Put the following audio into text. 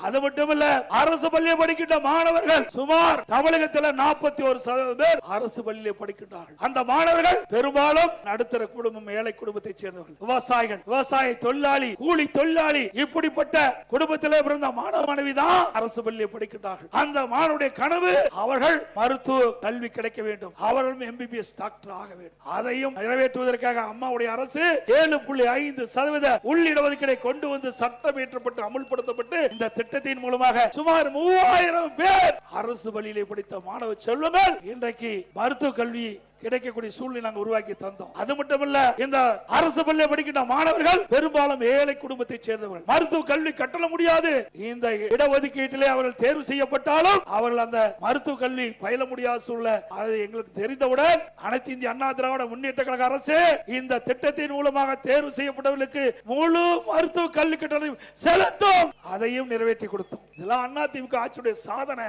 அது மட்டுமல்ல, அரசு பள்ளியை படிக்கின்ற மாணவர்கள் சுமார் தமிழகத்தில் 41% பேர் அரசு பள்ளியை படிக்கின்றார்கள். அந்த மாணவர்கள் பெரும்பாலும் நடுத்தர குடும்பம், ஏழை குடும்பத்தை சேர்ந்தவர்கள், விவசாயிகள், விவசாய தொழிலாளி, கூலி தொழிலாளி, இப்படிப்பட்ட குடும்பத்திலே பிறந்த மாணவ மாணவி தான் அரசு பள்ளியை படிக்கின்றார்கள். அந்த மாணவருடைய கனவு அவர்கள் மருத்துவ கல்வி கிடைக்க வேண்டும், அவர்களும் MBBS டாக்டர் ஆக வேண்டும். அதையும் நிறைவேற்றுவதற்காக அம்மாவுடைய அரசு 7.5% உள்ளிடஒதுக்கீடை கொண்டு வந்து சட்டம் இயற்றப்பட்டு அமுல்படுத்தப்பட்டு இந்த திட்டத்தின் மூலமாக சுமார் 3000 பேர் அரசு பள்ளியிலே படித்த மாணவ செல்வங்கள் இன்றைக்கு மருத்துவ கல்வி கிடைக்கக்கூடிய சூழ்நிலை நாங்கள் உருவாக்கி தந்தோம். அது மட்டுமல்ல, இந்த அரசு பள்ளியை படிக்கின்ற மாணவர்கள் பெரும்பாலும் ஏழை குடும்பத்தை சேர்ந்தவர்கள், மருத்துவ கல்வி கட்டண முடியாது. இந்த இடஒதுக்கீட்டிலே அவர்கள் தேர்வு செய்யப்பட்டாலும் அவர்கள் அந்த மருத்துவ கல்வி பயில முடியாத சூழ்நிலை. அது எங்களுக்கு தெரிந்தவுடன் அனைத்து இந்திய அண்ணா திராவிட முன்னேற்ற கழக அரசு இந்த திட்டத்தின் மூலமாக தேர்வு செய்யப்பட்டவர்களுக்கு முழு மருத்துவ கல்வி கட்டணம் செலுத்தும். அதையும் நிறைவேற்றி கொடுத்தோம். இதெல்லாம் அதிமுக ஆட்சியுடைய சாதனை.